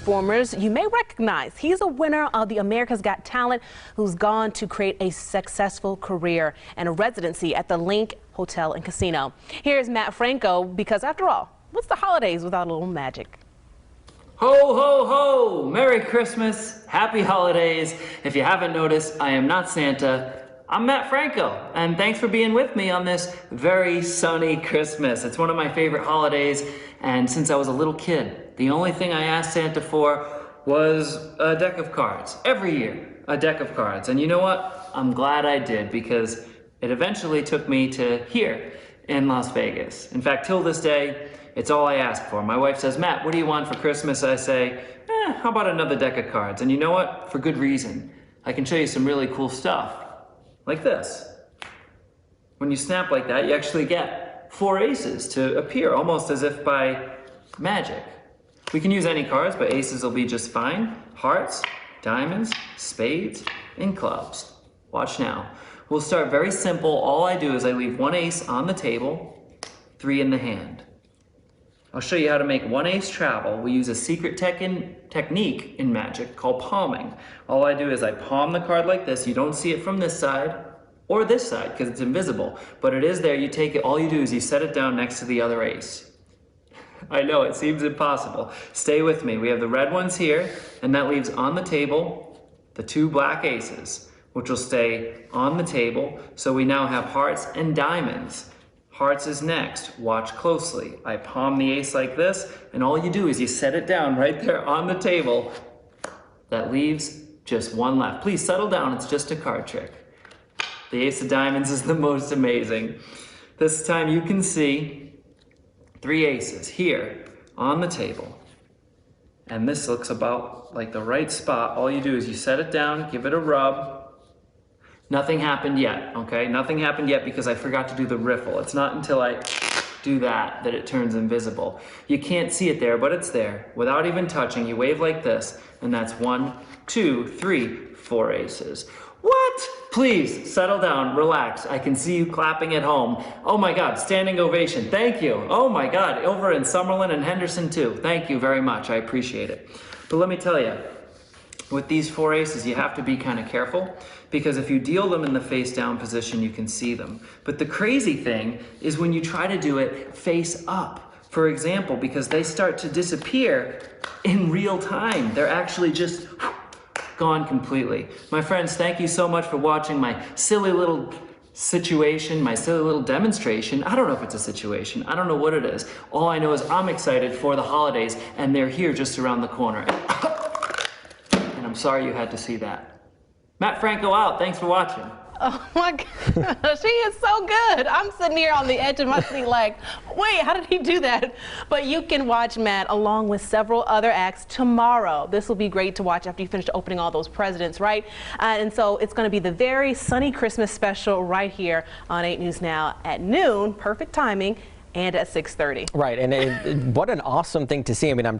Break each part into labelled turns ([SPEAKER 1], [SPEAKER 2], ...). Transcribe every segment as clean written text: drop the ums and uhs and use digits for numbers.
[SPEAKER 1] performers you may recognize. He's a winner of the America's Got Talent who's gone to create a successful career and a residency at the Link Hotel and Casino. Here's Matt Franco, because after all, what's the holidays without a little magic?
[SPEAKER 2] Ho, ho, ho! Merry Christmas, Happy Holidays. If you haven't noticed, I am not Santa. I'm Matt Franco, and thanks for being with me on this very sunny Christmas. It's one of my favorite holidays, and since I was a little kid, the only thing I asked Santa for was a deck of cards. Every year, a deck of cards. And you know what? I'm glad I did, because it eventually took me to here in Las Vegas. In fact, till this day, it's all I ask for. My wife says, Matt, what do you want for Christmas? I say, how about another deck of cards? And you know what? For good reason. I can show you some really cool stuff. Like this. When you snap like that, you actually get 4 aces to appear, almost as if by magic. We can use any cards, but aces will be just fine. Hearts, diamonds, spades, and clubs. Watch now. We'll start very simple. All I do is I leave 1 ace on the table, 3 in the hand. I'll show you how to make 1 ace travel. We use a secret technique in magic called palming. All I do is I palm the card like this. You don't see it from this side or this side because it's invisible, but it is there. You take it, all you do is you set it down next to the other ace. I know, it seems impossible. Stay with me. We have the red ones here, and that leaves on the table the 2 black aces, which will stay on the table. So we now have hearts and diamonds. Hearts is next. Watch closely. I palm the ace like this, and all you do is you set it down right there on the table. That leaves just 1 left. Please settle down, it's just a card trick. The ace of diamonds is the most amazing. This time you can see 3 aces here on the table. And this looks about like the right spot. All you do is you set it down, give it a rub. Nothing happened yet, okay? Nothing happened yet because I forgot to do the riffle. It's not until I do that it turns invisible. You can't see it there, but it's there. Without even touching, you wave like this, and that's 1, 2, 3, 4 aces. What? Please, settle down, relax. I can see you clapping at home. Oh my God, standing ovation, thank you. Oh my God, over in Summerlin and Henderson too. Thank you very much, I appreciate it. But let me tell you, with these 4 aces, you have to be kind of careful because if you deal them in the face down position, you can see them. But the crazy thing is when you try to do it face up, for example, because they start to disappear in real time. They're actually just gone completely. My friends, thank you so much for watching my silly little situation, my silly little demonstration. I don't know if it's a situation. I don't know what it is. All I know is I'm excited for the holidays and they're here just around the corner. And I'm sorry you had to see that. Matt Franco out. Thanks for watching.
[SPEAKER 1] Oh my God, she is so good. I'm sitting here on the edge of my seat like, wait, how did he do that? But you can watch Matt along with several other acts tomorrow. This will be great to watch after you finish opening all those presidents, right? And so it's going to be the very sunny Christmas special right here on 8 News Now at noon, perfect timing, and at 6:30.
[SPEAKER 3] Right, and what an awesome thing to see. I mean, I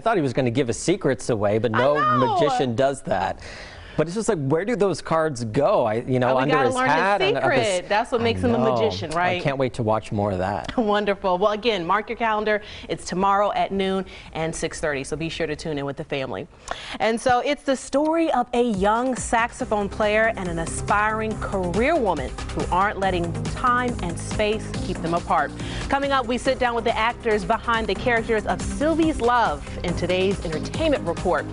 [SPEAKER 3] thought he was going to give his secrets away, but no magician does that. But it's just like, where do those cards go? Under his hat.
[SPEAKER 1] His secret. That's what makes him a magician, right?
[SPEAKER 3] I can't wait to watch more of that.
[SPEAKER 1] Wonderful. Well, again, mark your calendar. It's tomorrow at noon and 6:30, so be sure to tune in with the family. And so it's the story of a young saxophone player and an aspiring career woman who aren't letting time and space keep them apart. Coming up, we sit down with the actors behind the characters of Sylvie's Love in today's entertainment report.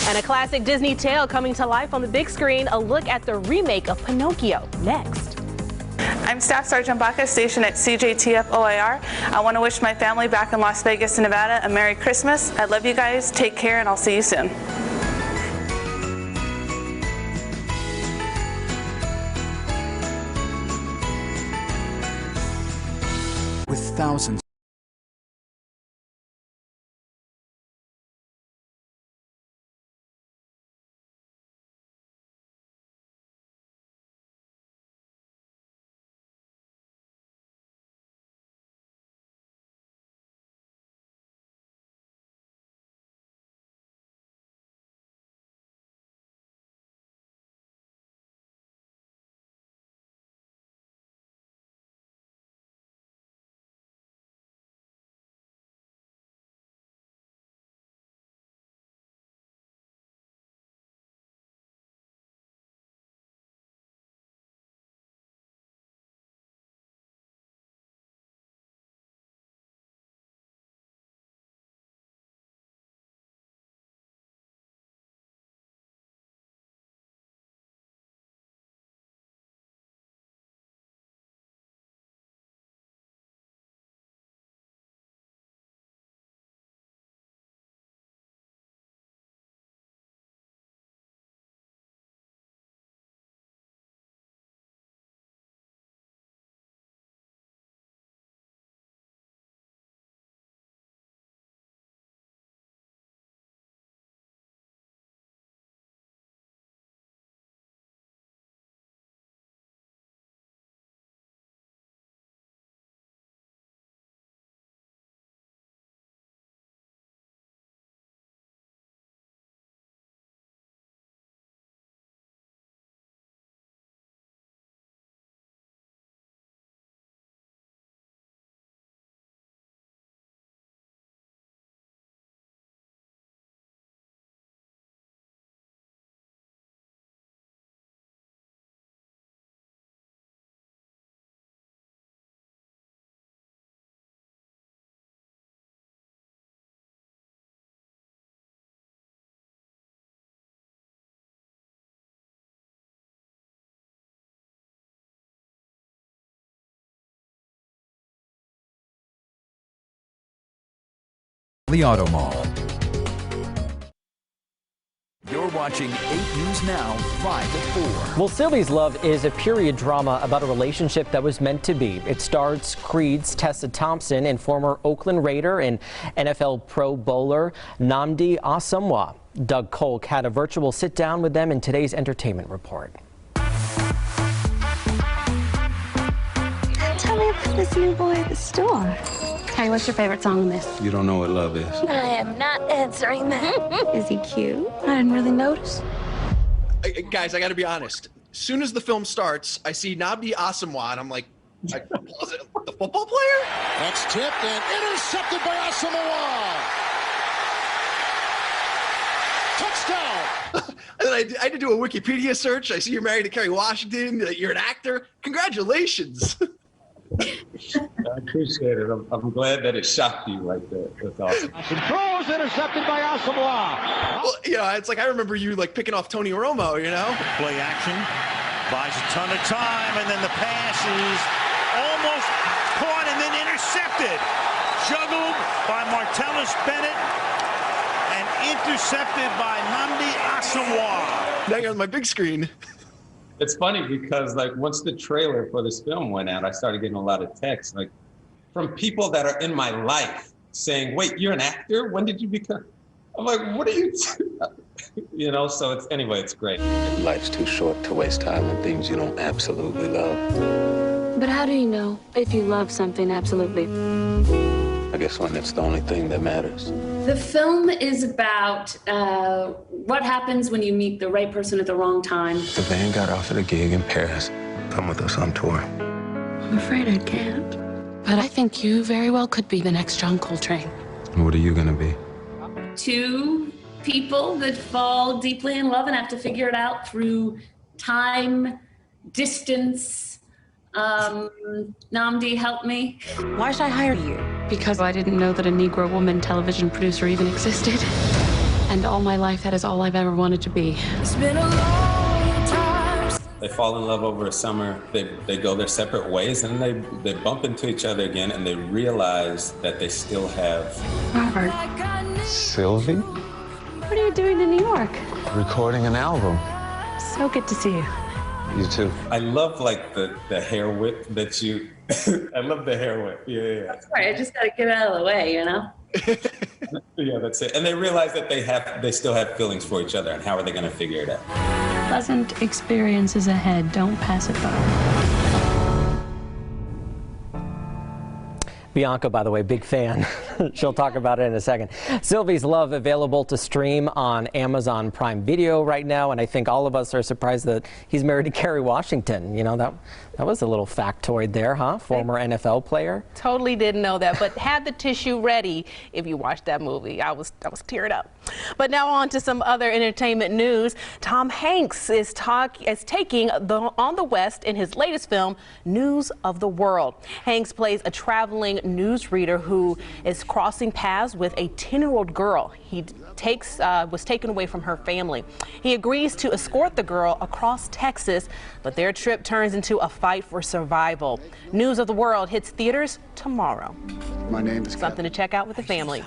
[SPEAKER 1] And a classic Disney tale coming to life on the big screen, a look at the remake of Pinocchio next.
[SPEAKER 4] I'm Staff Sergeant Baca, stationed at CJTF OIR. I want to wish my family back in Las Vegas, Nevada a Merry Christmas. I love you guys, take care, and I'll see you soon.
[SPEAKER 5] With thousands Valley Auto Mall. You're watching 8 News Now, 5 at 4.
[SPEAKER 3] Well, Sylvie's Love is a period drama about a relationship that was meant to be. It stars Creed's Tessa Thompson and former Oakland Raider and NFL Pro Bowler Nnamdi Asomugha. Doug Kolk had a virtual sit-down with them in today's entertainment report.
[SPEAKER 6] Tell me about this new boy at the store. Hey, what's your favorite song on this?
[SPEAKER 7] You don't know what love is.
[SPEAKER 6] I am not answering that. Is he cute? I didn't really notice.
[SPEAKER 8] Guys, I got to be honest. As soon as the film starts, I see Nnamdi Asomugha, and I'm like, is it the football player?
[SPEAKER 9] That's tipped and intercepted by Asomugha. Touchdown.
[SPEAKER 8] And then I had to do a Wikipedia search. I see you're married to Kerry Washington. You're an actor. Congratulations.
[SPEAKER 7] I appreciate it. I'm glad that it shocked you like that. That's awesome.
[SPEAKER 9] Throws intercepted by Asomugha.
[SPEAKER 8] Well, you know, it's like I remember you like picking off Tony Romo, you know?
[SPEAKER 9] Play action. Buys a ton of time, and then the pass is almost caught and then intercepted. Juggled by Martellus Bennett and intercepted by Nnamdi Asomugha.
[SPEAKER 8] Now you're on my big screen.
[SPEAKER 7] It's funny because like once the trailer for this film went out, I started getting a lot of texts like from people that are in my life saying, "Wait, you're an actor? When did you become?" I'm like, "What are you?" You know. So it's great.
[SPEAKER 10] Life's too short to waste time on things you don't absolutely love.
[SPEAKER 6] But how do you know if you love something absolutely?
[SPEAKER 10] I guess when it's the only thing that matters.
[SPEAKER 11] The film is about what happens when you meet the right person at the wrong time.
[SPEAKER 10] The band got offered a gig in Paris. Come with us on tour.
[SPEAKER 6] I'm afraid I can't. But I think you very well could be the next John Coltrane.
[SPEAKER 10] What are you gonna be?
[SPEAKER 11] Two people that fall deeply in love and have to figure it out through time, distance. Nnamdi, help me.
[SPEAKER 6] Why should I hire you? Because I didn't know that a Negro woman television producer even existed. And all my life, that is all I've ever wanted to be. It's been a long time.
[SPEAKER 7] They fall in love over a summer. They go their separate ways, and they bump into each other again, and they realize that they still have.
[SPEAKER 6] Robert.
[SPEAKER 10] Sylvie?
[SPEAKER 6] What are you doing in New York?
[SPEAKER 10] Recording an album.
[SPEAKER 6] So good to see you.
[SPEAKER 10] You too.
[SPEAKER 7] I love like the hair whip that you. I love the hair whip. Yeah.
[SPEAKER 11] That's right. I just gotta get out of the way, you know.
[SPEAKER 7] Yeah, that's it. And they realize that they still have feelings for each other, and how are they going to figure it out?
[SPEAKER 6] Pleasant experiences ahead. Don't pass it by.
[SPEAKER 3] Bianca, by the way, big fan. She'll talk about it in a second. Sylvie's Love available to stream on Amazon Prime Video right now, and I think all of us are surprised that he's married to Kerry Washington. You know, that was a little factoid there, huh? Former NFL player.
[SPEAKER 1] Totally didn't know that, but had the tissue ready if you watched that movie. I was teared up. But now on to some other entertainment news. Tom Hanks is taking on the West in his latest film, News of the World. Hanks plays a traveling newsreader who is crossing paths with a 10-year-old girl. He was taken away from her family. He agrees to escort the girl across Texas, but their trip turns into a fight for survival. News of the World hits theaters tomorrow.
[SPEAKER 5] My name is
[SPEAKER 1] something to check out with the family.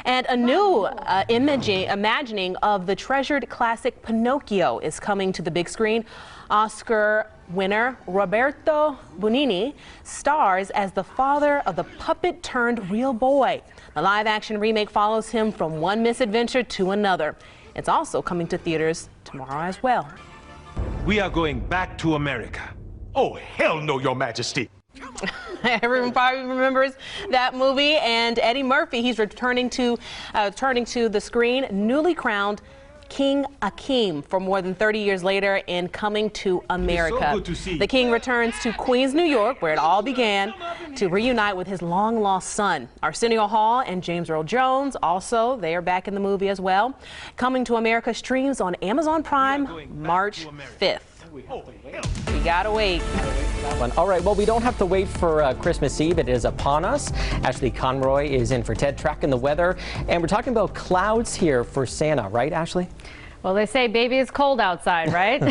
[SPEAKER 1] And a new imagining of the treasured classic Pinocchio is coming to the big screen. Oscar winner Roberto Benigni stars as the father of the puppet turned real boy. The live-action remake follows him from one misadventure to another. It's also coming to theaters tomorrow as well.
[SPEAKER 12] We are going back to America. Oh, hell no, Your Majesty.
[SPEAKER 1] Everyone probably remembers that movie, and Eddie Murphy, he's returning to the screen, newly crowned King Akeem for more than 30 years later in Coming to America.
[SPEAKER 12] So good to see you.
[SPEAKER 1] The king returns to Queens, New York, where it all began, to reunite with his long-lost son. Arsenio Hall and James Earl Jones, also, they are back in the movie as well. Coming to America streams on Amazon Prime March 5th. We gotta wait.
[SPEAKER 3] All right, well, we don't have to wait for Christmas Eve. It is upon us. Ashley Conroy is in for Ted, tracking the weather. And we're talking about clouds here for Santa, right, Ashley?
[SPEAKER 13] Well, they say baby it's cold outside, right?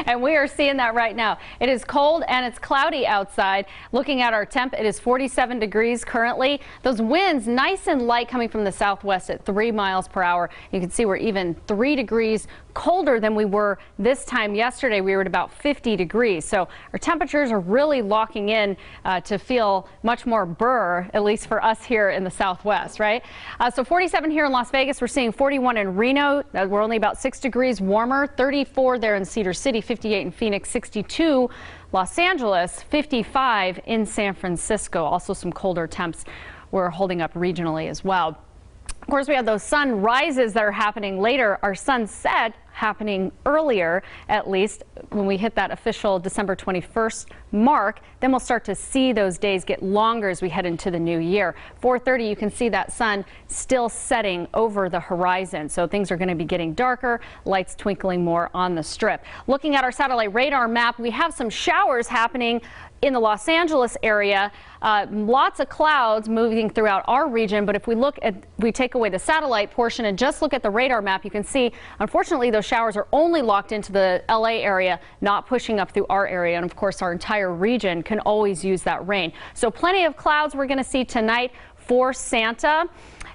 [SPEAKER 13] And we are seeing that right now. It is cold and it's cloudy outside. Looking at our temp, it is 47 degrees currently. Those winds nice and light coming from the southwest at 3 miles per hour. You can see we're even 3 degrees colder than we were this time yesterday. We were at about 50 degrees. So our temperatures are really locking in to feel much more burr, at least for us here in the southwest, right? So 47 here in Las Vegas. We're seeing 41 in Reno. We're only about 6 degrees warmer. 34 there in Cedar City, 58 in Phoenix, 62 Los Angeles, 55 in San Francisco. Also some colder temps we're holding up regionally as well. Of course, we have those sunrises that are happening later. Our sunset happening earlier, at least when we hit that official December 21st mark. Then we'll start to see those days get longer as we head into the new year. 4:30, you can see that sun still setting over the horizon. So things are going to be getting darker, lights twinkling more on the strip. Looking at our satellite radar map, we have some showers happening in the Los Angeles area. Lots of clouds moving throughout our region, but if we take away the satellite portion and just look at the radar map, you can see, unfortunately, those showers are only locked into the LA area, not pushing up through our area. And of course, our entire region can always use that rain. So plenty of clouds we're going to see tonight for Santa.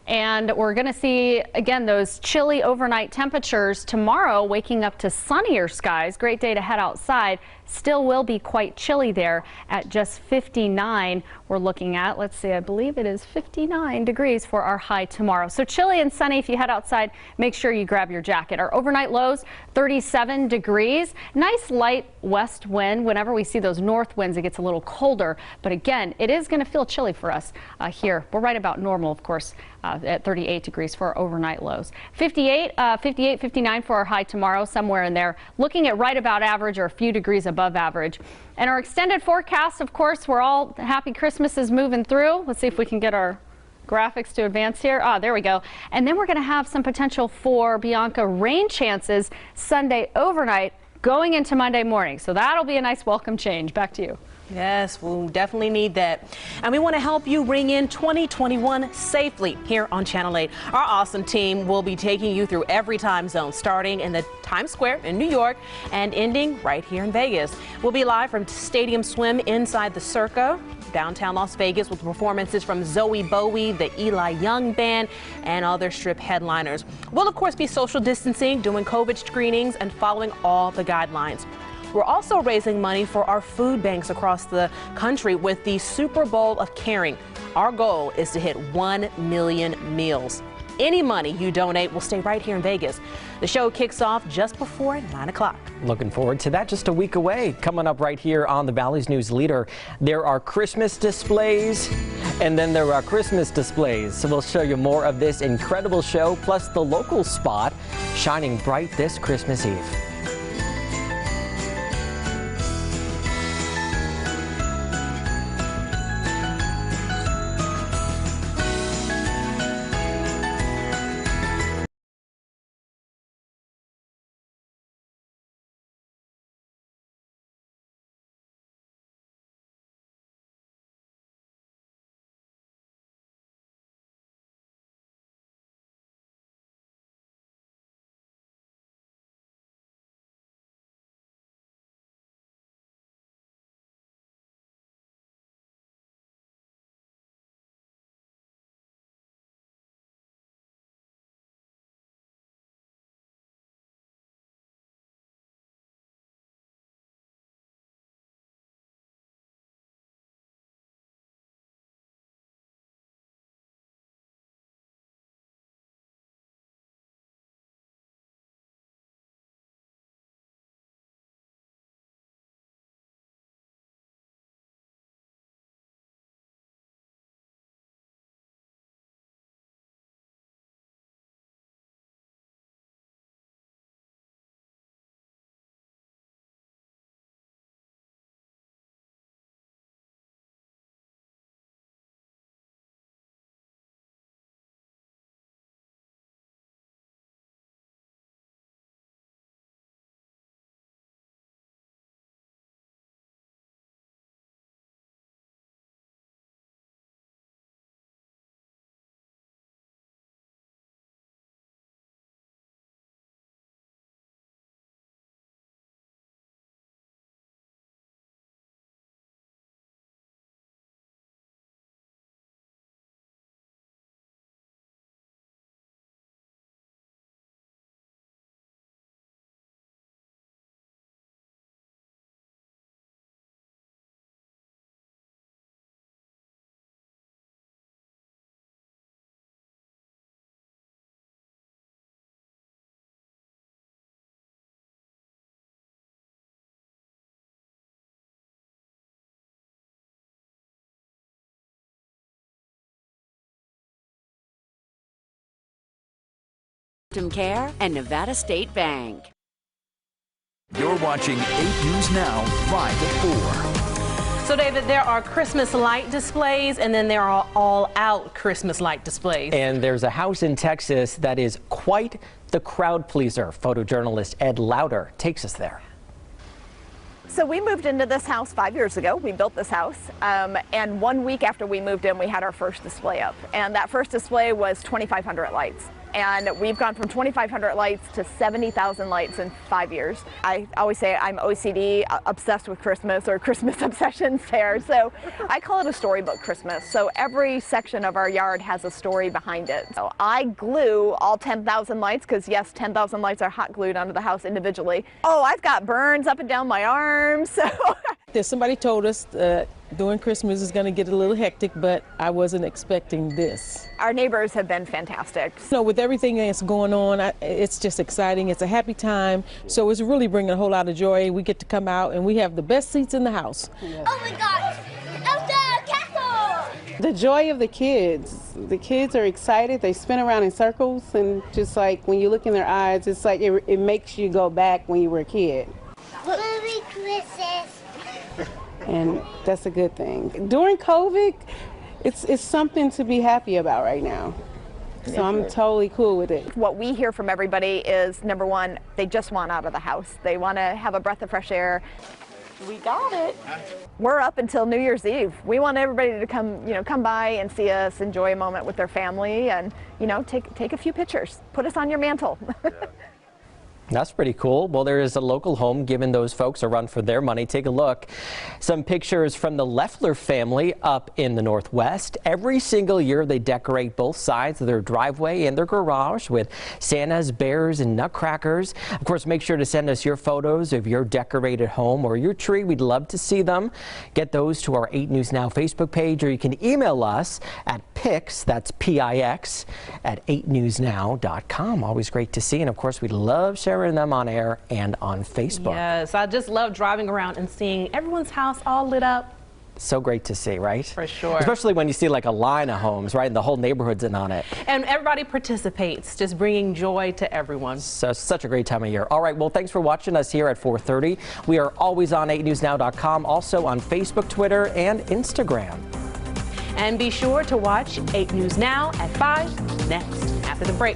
[SPEAKER 13] And we're going to see, again, those chilly overnight temperatures tomorrow, waking up to sunnier skies. Great day to head outside. Still will be quite chilly there at just 59 we're looking at. Let's see, I believe it is 59 degrees for our high tomorrow. So chilly and sunny. If you head outside, make sure you grab your jacket. Our overnight lows, 37 degrees. Nice light west wind. Whenever we see those north winds, it gets a little colder. But again, it is going to feel chilly for us here. We're right about normal, of course, at 38 degrees for our overnight lows. 58, 59 for our high tomorrow, somewhere in there. Looking at right about average or a few degrees above average. And our extended forecast, of course, we're all happy Christmas is moving through. Let's see if we can get our graphics to advance here. There we go. And then we're going to have some potential for, Bianca, rain chances Sunday overnight going into Monday morning. So that'll be a nice welcome change. Back to you.
[SPEAKER 1] Yes, we'll definitely need that. And we want to help you ring in 2021 safely here on Channel 8. Our awesome team will be taking you through every time zone, starting in the Times Square in New York and ending right here in Vegas. We'll be live from Stadium Swim inside the Circa, downtown Las Vegas, with performances from Zoe Bowie, the Eli Young Band, and other Strip headliners. We'll, of course, be social distancing, doing COVID screenings, and following all the guidelines. We're also raising money for our food banks across the country with the Super Bowl of Caring. Our goal is to hit 1 million meals. Any money you donate will stay right here in Vegas. The show kicks off just before 9 o'clock.
[SPEAKER 3] Looking forward to that, just a week away. Coming up right here on the Valley's News Leader, there are Christmas displays and then there are Christmas displays. So we'll show you more of this incredible show, plus the local spot shining bright this Christmas Eve.
[SPEAKER 14] Care and Nevada State Bank.
[SPEAKER 5] You're watching 8 News Now, live at 4.
[SPEAKER 1] So, David, there are Christmas light displays, and then there are all-out Christmas light displays.
[SPEAKER 3] And there's a house in Texas that is quite the crowd pleaser. Photojournalist Ed Lauder takes us there.
[SPEAKER 15] So we moved into this house 5 years ago. We built this house, and 1 week after we moved in, we had our first display up. And that first display was 2,500 lights. And we've gone from 2,500 lights to 70,000 lights in 5 years. I always say I'm OCD, obsessed with Christmas, or Christmas obsessions there. So I call it a storybook Christmas. So every section of our yard has a story behind it. So I glue all 10,000 lights, because yes, 10,000 lights are hot glued onto the house individually. Oh, I've got burns up and down my arms. So
[SPEAKER 16] somebody told us during Christmas is going to get a little hectic, but I wasn't expecting this.
[SPEAKER 15] Our neighbors have been fantastic.
[SPEAKER 16] So with everything that's going on, it's just exciting. It's a happy time. So it's really bringing a whole lot of joy. We get to come out and we have the best seats in the house.
[SPEAKER 17] Oh my gosh, of the castle!
[SPEAKER 18] The joy of the kids. The kids are excited. They spin around in circles, and just like when you look in their eyes, it's like it makes you go back when you were a kid.
[SPEAKER 17] Merry Christmas!
[SPEAKER 18] And that's a good thing. During COVID, it's something to be happy about right now. So I'm totally cool with it.
[SPEAKER 15] What we hear from everybody is, number one, they just want out of the house. They want to have a breath of fresh air. We got it. We're up until New Year's Eve. We want everybody to come by and see us, enjoy a moment with their family, and take a few pictures. Put us on your mantle.
[SPEAKER 3] That's pretty cool. Well, there is a local home giving those folks a run for their money. Take a look. Some pictures from the Leffler family up in the Northwest. Every single year they decorate both sides of their driveway and their garage with Santas, bears, and nutcrackers. Of course, make sure to send us your photos of your decorated home or your tree. We'd love to see them. Get those to our 8 News Now Facebook page, or you can email us at pics, that's P-I-X, at 8newsnow.com. Always great to see. And of course, we love sharing them on air and on Facebook.
[SPEAKER 1] Yes, I just love driving around and seeing everyone's house all lit up.
[SPEAKER 3] So great to see, right?
[SPEAKER 1] For sure.
[SPEAKER 3] Especially when you see like a line of homes, right? And the whole neighborhood's in on it.
[SPEAKER 1] And everybody participates, just bringing joy to everyone.
[SPEAKER 3] So such a great time of year. All right, well, thanks for watching us here at 4:30. We are always on 8newsnow.com, also on Facebook, Twitter, and Instagram.
[SPEAKER 1] And be sure to watch 8 News Now at 5 next, after the break.